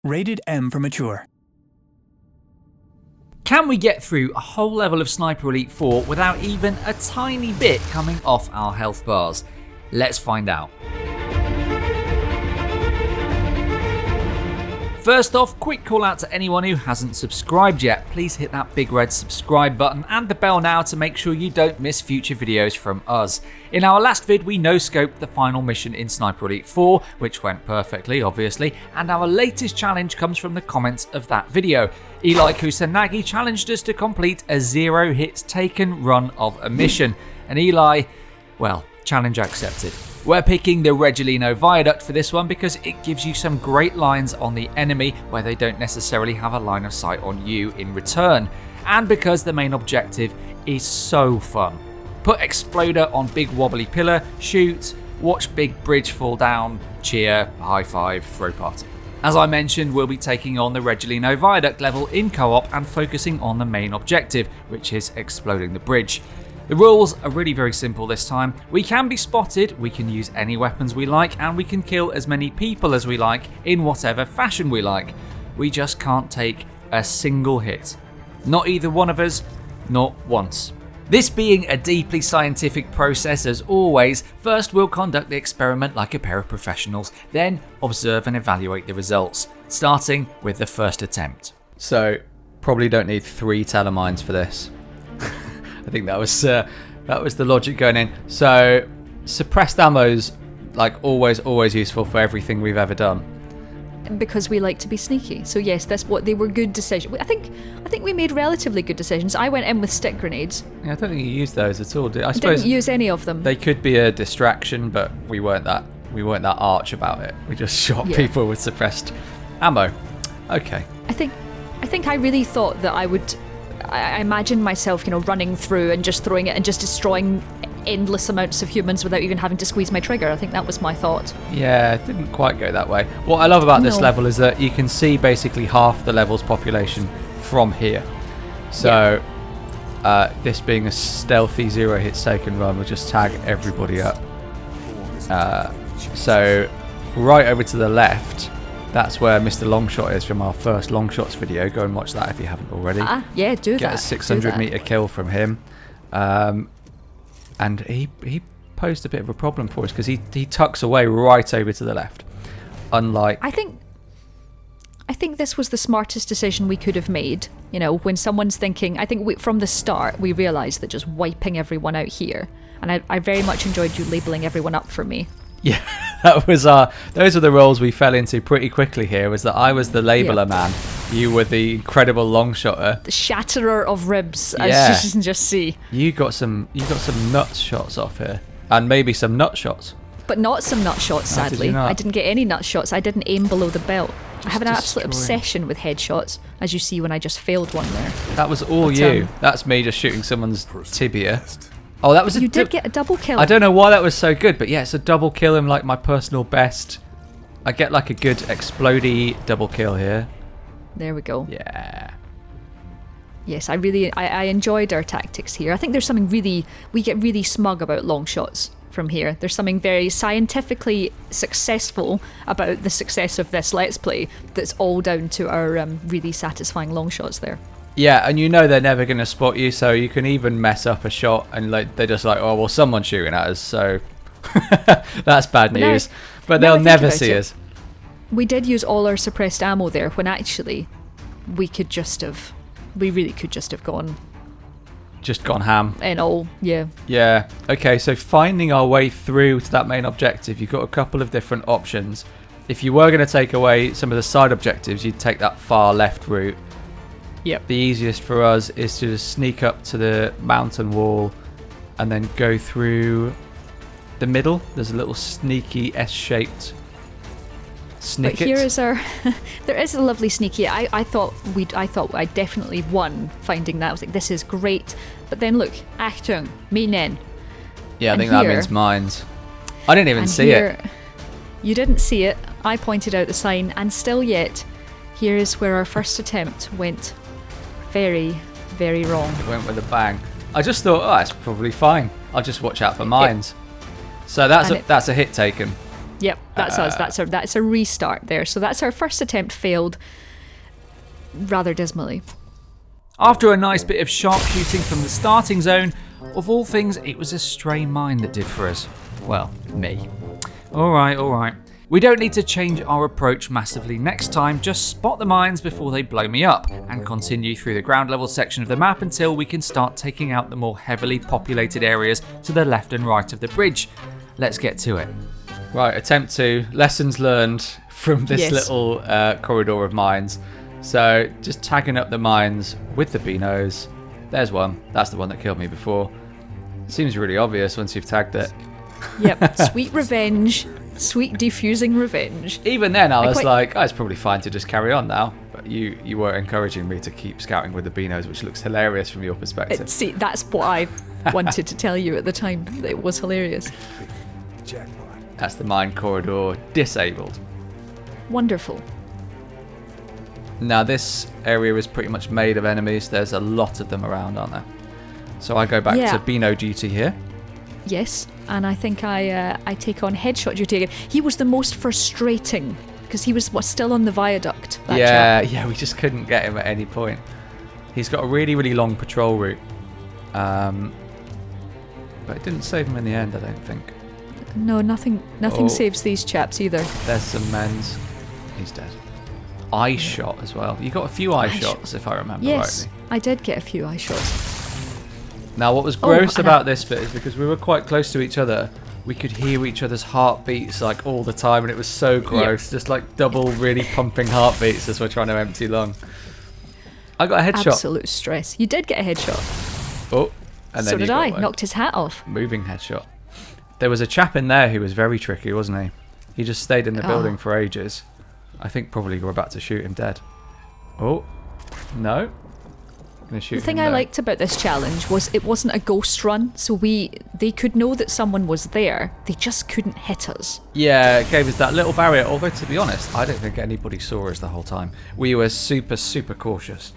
Rated M for mature. Can we get through a whole level of Sniper Elite 4 without even a tiny bit coming off our health bars? Let's find out. First off, quick call out to anyone who hasn't subscribed yet. Please hit that big red subscribe button and the bell now to make sure you don't miss future videos from us. In our last vid, we no-scoped the final mission in Sniper Elite 4, which went perfectly, obviously, and our latest challenge comes from the comments of that video. Eli Kusanagi challenged us to complete a 0 hits taken run of a mission, and Eli, well, challenge accepted. We're picking the Regilino Viaduct for this one because it gives you some great lines on the enemy where they don't necessarily have a line of sight on you in return, and because the main objective is so fun. Put Exploder on big wobbly pillar, shoot, watch big bridge fall down, cheer, high five, throw party. As I mentioned, we'll be taking on the Regilino Viaduct level in co-op and focusing on the main objective, which is exploding the bridge. The rules are really very simple this time. We can be spotted, we can use any weapons we like, and we can kill as many people as we like in whatever fashion we like. We just can't take a single hit. Not either one of us, not once. This being a deeply scientific process as always, first we'll conduct the experiment like a pair of professionals, then observe and evaluate the results, starting with the first attempt. So, probably don't need 3 telemines for this. I think that was the logic going in. So, suppressed ammo's like always useful for everything we've ever done. Because we like to be sneaky. So yes, they were good decisions. I think we made relatively good decisions. I went in with stick grenades. Yeah, I don't think you used those at all. I suppose didn't use any of them. They could be a distraction, but we weren't that arch about it. We just shot people with suppressed ammo. Okay. I think I really thought that I imagined myself, running through and just throwing it and just destroying endless amounts of humans without even having to squeeze my trigger. I think that was my thought. Yeah, it didn't quite go that way. What I love about this level is that you can see basically half the level's population from here. So, this being a stealthy 0 hits taken run, we'll just tag everybody up. So, right over to the left, that's where Mr. Longshot is from our first Longshots video. Go and watch that if you haven't already. Yeah, do that. Get a 600 meter kill from him. And he posed a bit of a problem for us because he tucks away right over to the left. Unlike... I think this was the smartest decision we could have made. When someone's thinking... I think from the start, we realised that just wiping everyone out here. And I very much enjoyed you labelling everyone up for me. Yeah, those were the roles we fell into pretty quickly here, was that I was the labeler man, you were the incredible long shotter. The shatterer of ribs, as you can just see. You got some nut shots off here. And maybe some nut shots. But not some nut shots, sadly. Did you not? I didn't get any nut shots. I didn't aim below the belt. I have an absolute obsession with headshots, as you see when I just failed one there. That was all you. That's me just shooting someone's tibia. Oh, that was You did get a double kill. I don't know why that was so good, but yeah, it's a double kill in like my personal best. I get like a good explodey double kill here. There we go. Yeah. Yes, I enjoyed our tactics here. I think there's something we get really smug about long shots from here. There's something very scientifically successful about the success of this Let's Play that's all down to our really satisfying long shots there. Yeah, and they're never going to spot you, so you can even mess up a shot and they're just like, oh, well, someone's shooting at us, so that's bad news. But they'll never see us. We did use all our suppressed ammo there when actually we really could just have gone ham. And all, yeah. Yeah, okay, so finding our way through to that main objective, you've got a couple of different options. If you were going to take away some of the side objectives, you'd take that far left route. Yep. The easiest for us is to just sneak up to the mountain wall and then go through the middle. There's a little sneaky S-shaped snicket. But here is there is a lovely sneaky. I thought I definitely won finding that. I was like, this is great. But then look, Achtung, minen. Yeah, I think that means mines. I didn't even see it. You didn't see it. I pointed out the sign, and still yet, here is where our first attempt went very, very wrong. It went with a bang. I just thought, that's probably fine. I'll just watch out for mines. So that's a hit taken. Yep, that's us. That's a restart there. So that's our first attempt failed rather dismally. After a nice bit of sharpshooting from the starting zone, of all things, it was a stray mine that did for us. Well, me. Alright. We don't need to change our approach massively next time, just spot the mines before they blow me up, and continue through the ground level section of the map until we can start taking out the more heavily populated areas to the left and right of the bridge. Let's get to it. Right, attempt 2, lessons learned from this little corridor of mines. So just tagging up the mines with the Beanos. There's one, that's the one that killed me before. Seems really obvious once you've tagged it. Yep, sweet revenge. Sweet defusing revenge. Even then, I was like, it's probably fine to just carry on now. But you were encouraging me to keep scouting with the Beanos, which looks hilarious from your perspective. See, that's what I wanted to tell you at the time. That it was hilarious. That's the mine corridor disabled. Wonderful. Now, this area is pretty much made of enemies. There's a lot of them around, aren't there? So I go back to Beano duty here. Yes, and I think I take on headshot duty again. He was the most frustrating because he was still on the viaduct. Yeah, we just couldn't get him at any point. He's got a really, really long patrol route, but it didn't save him in the end, I don't think. No, nothing saves these chaps either. There's some men's. He's dead. Eye shot as well. You got a few eye shots, if I remember rightly. Yes, I did get a few eye shots. Now, what was gross about this bit is because we were quite close to each other, we could hear each other's heartbeats like all the time, and it was so gross. Just like double really pumping heartbeats as we're trying to empty lung. I got a headshot. Absolute stress. You did get a headshot. Oh, and then so did I. Knocked his hat off. Moving headshot. There was a chap in there who was very tricky, wasn't he? He just stayed in the building for ages. I think probably we're about to shoot him dead. Oh, no. The thing I liked about this challenge was it wasn't a ghost run, so they could know that someone was there, they just couldn't hit us. Yeah, it gave us that little barrier, although to be honest, I don't think anybody saw us the whole time. We were super, super cautious.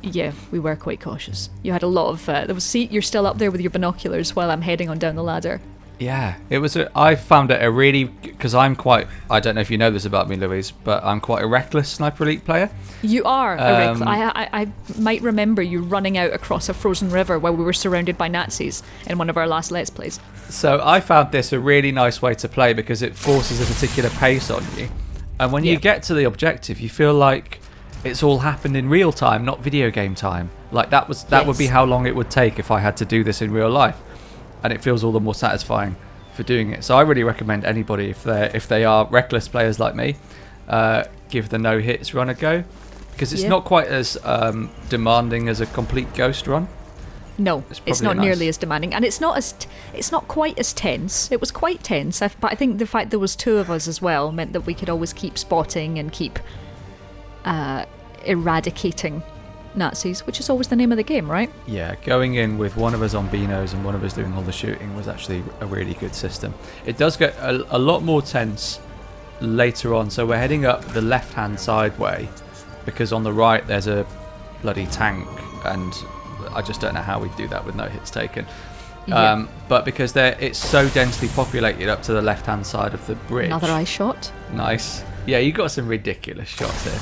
Yeah, we were quite cautious. You had a lot of, you're still up there with your binoculars while I'm heading on down the ladder. Yeah, I found it a really, because I don't know if you know this about me, Louise, but I'm quite a reckless Sniper Elite player. You are a reckless. I might remember you running out across a frozen river while we were surrounded by Nazis in one of our last Let's Plays. So I found this a really nice way to play because it forces a particular pace on you. And when you get to the objective, you feel like it's all happened in real time, not video game time. Like that would be how long it would take if I had to do this in real life. And it feels all the more satisfying for doing it. So I really recommend anybody, if they are reckless players like me, give the no hits run a go, because it's not quite as demanding as a complete ghost run. No, it's not nearly as demanding, and it's not quite as tense. It was quite tense, but I think the fact there was two of us as well meant that we could always keep spotting and keep eradicating Nazis, which is always the name of the game, right? Yeah, going in with one of us on Beanos and one of us doing all the shooting was actually a really good system. It does get a lot more tense later on, so we're heading up the left-hand side way because on the right there's a bloody tank, and I just don't know how we do that with no hits taken. Yeah. But because it's so densely populated up to the left-hand side of the bridge. Another eye shot. Nice. Yeah, you got some ridiculous shots here.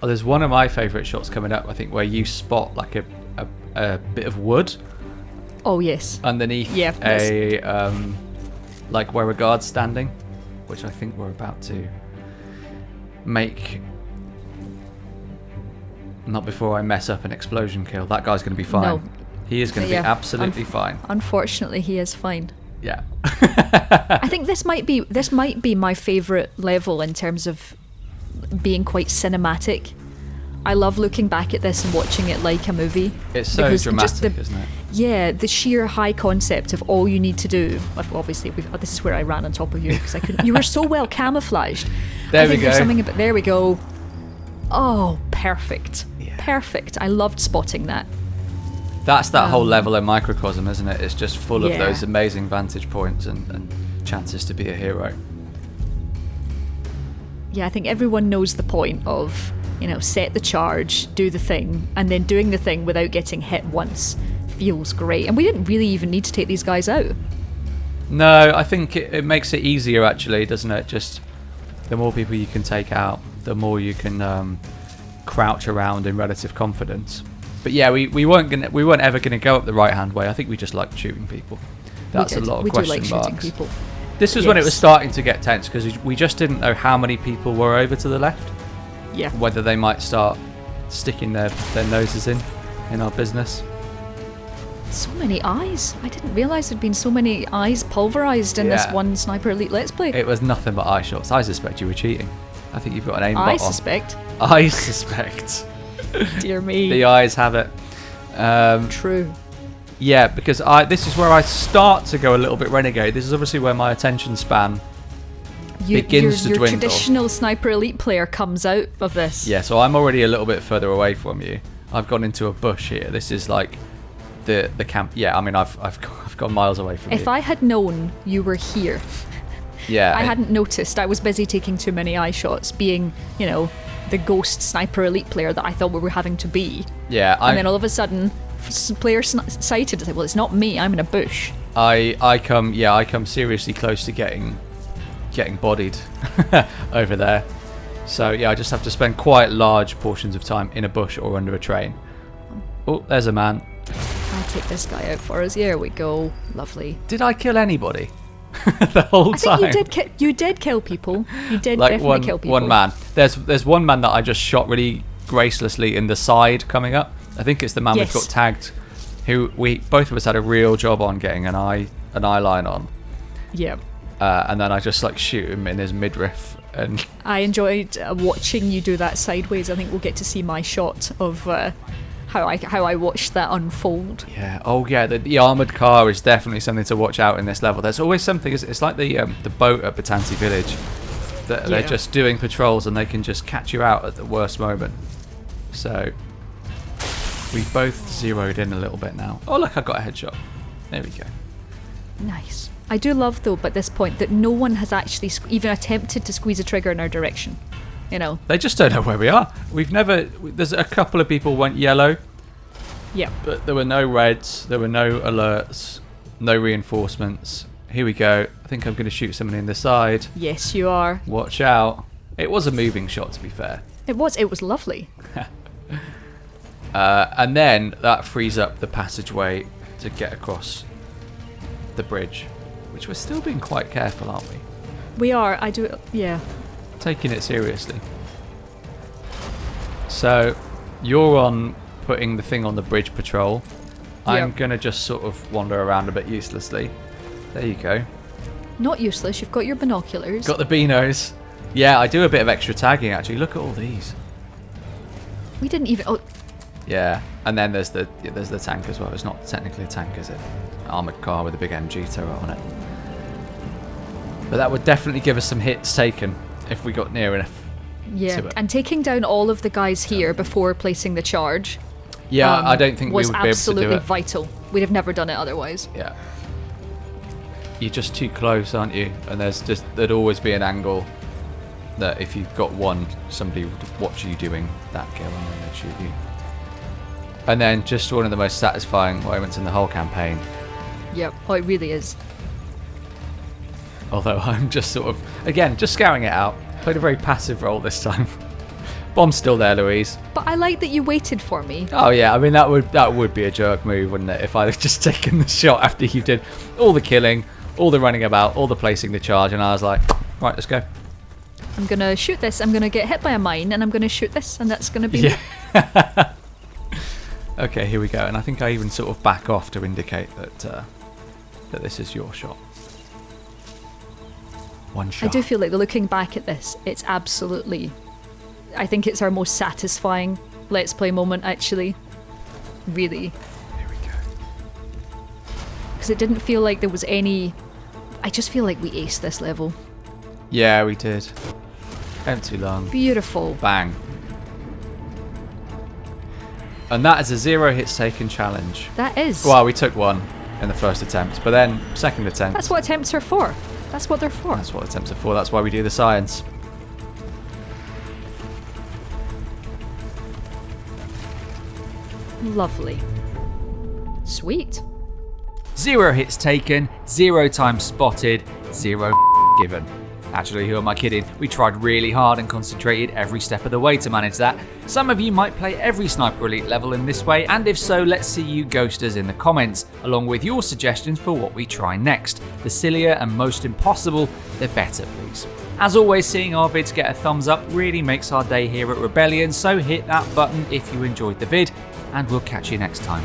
Oh, there's one of my favourite shots coming up, I think, where you spot like a bit of wood. Oh yes. Underneath like where a guard's standing, which I think we're about to make. Not before I mess up an explosion kill. That guy's going to be fine. No. He is going to be absolutely fine. Unfortunately, he is fine. Yeah. I think this might be my favourite level in terms of being quite cinematic. I love looking back at this and watching it like a movie. It's so dramatic, isn't it? Yeah, the sheer high concept of all you need to do. Obviously, this is where I ran on top of you because I couldn't. You were so well camouflaged. There we go. There we go. Oh, perfect. Yeah. Perfect. I loved spotting that. That's that whole level of microcosm, isn't it? It's just full of those amazing vantage points and chances to be a hero. Yeah, I think everyone knows the point of, set the charge, do the thing, and then doing the thing without getting hit once feels great. And we didn't really even need to take these guys out. No, I think it makes it easier actually, doesn't it? Just the more people you can take out, the more you can crouch around in relative confidence. But yeah, we weren't ever gonna go up the right hand way. I think we just liked shooting people. That's a lot of question do like marks. shooting people. This was when it was starting to get tense because we just didn't know how many people were over to the left. Yeah. Whether they might start sticking their noses in our business. So many eyes. I didn't realise there'd been so many eyes pulverised in this Yeah. one Sniper Elite Let's Play. It was nothing but eye shots. I suspect you were cheating. I think you've got an aimbot I on. suspect. I suspect. Dear me. The eyes have it. True. Yeah, because this is where I start to go a little bit renegade. This is obviously where my attention span begins to your dwindle. traditional Sniper Elite player comes out of this. Yeah, so I'm already a little bit further away from you. I've gone into a bush here. This is like the camp. Yeah, I mean I've gone miles away from you. If I had known you were here, Yeah, I hadn't noticed. I was busy taking too many eye shots, being, the ghost Sniper Elite player that I thought we were having to be. Yeah, And then all of a sudden, player sighted. I said, well, it's not me. I'm in a bush. I come seriously close to getting bodied over there. So yeah, I just have to spend quite large portions of time in a bush or under a train. Oh, there's a man. I'll take this guy out for us. Here we go. Lovely. Did I kill anybody the whole I time? think you did kill people. You did Like definitely kill people. one man. There's one man that I just shot really gracelessly in the side coming up. I think it's the man Yes. we've got tagged, who both of us had a real job on getting an eye line on. Yeah. And then I just shoot him in his midriff, and I enjoyed watching you do that sideways. I think we'll get to see my shot of how I watched that unfold. yeah, oh yeah, the armored car is definitely something to watch out in this level. There's always something. It's like the boat at Batansi Village. They're Yeah. just doing patrols and they can just catch you out at the worst moment. So we've both zeroed in a little bit now. Oh look, I got a headshot. There we go. Nice. I do love, though, at this point, that no one has actually even attempted to squeeze a trigger in our direction. They just don't know where we are. There's a couple of people went yellow, Yeah. but there were no reds, there were no alerts, no reinforcements. Here we go. I think I'm going to shoot someone in the side. Yes, you are. Watch out. It was a moving shot, to be fair. It was lovely. And then that frees up the passageway to get across the bridge, which we're still being quite careful, aren't we? We are. I do. Yeah. Taking it seriously. So you're on putting the thing on the bridge patrol. I'm Yep. going to just sort of wander around a bit uselessly. There you go. Not useless. You've got your binoculars. Got the beanos. Yeah, I do a bit of extra tagging actually. Look at all these. We didn't even. Oh, Yeah, and then there's the tank as well. It's not technically a tank, is it? Armored car with a big MG turret on it. But that would definitely give us some hits taken if we got near enough. yeah. to it. And taking down all of the guys here before placing the charge. Yeah, I don't think we was would be able to absolutely do it. vital. We'd have never done it otherwise. Yeah. You're just too close, aren't you? And there'd always be an angle that if you've got one, somebody would watch you doing that kill and then they'd shoot you. And then just one of the most satisfying moments in the whole campaign. Yep. Oh, it really is. Although I'm just sort of, again, just scouring it out. Played a very passive role this time. Bomb's still there, Louise. But I like that you waited for me. Oh yeah, I mean that would be a jerk move, wouldn't it? If I'd just taken the shot after you did all the killing, all the running about, all the placing the charge, and I was like, right, let's go. I'm gonna shoot this. I'm gonna get hit by a mine, and I'm gonna shoot this, and that's gonna be. Yeah. Okay, here we go. And I think I even sort of back off to indicate that this is your shot. One I shot. do feel like looking back at this, it's absolutely. I think it's our most satisfying Let's Play moment, actually. Really. Here we go. Because it didn't feel like there was any. I just feel like we aced this level. Yeah, we did. Ain't too long. Beautiful. Bang. And that is a 0 hits taken challenge. That is. Well, we took one in the first attempt, but then second attempt. That's what attempts are for. That's what they're for. That's what attempts are for. That's why we do the science. Lovely. Sweet. 0 hits taken, 0 times spotted, 0 given. Actually, who am I kidding? We tried really hard and concentrated every step of the way to manage that. Some of you might play every Sniper Elite level in this way, and if so, let's see you ghost us in the comments, along with your suggestions for what we try next. The sillier and most impossible, the better, please. As always, seeing our vids get a thumbs up really makes our day here at Rebellion, so hit that button if you enjoyed the vid, and we'll catch you next time.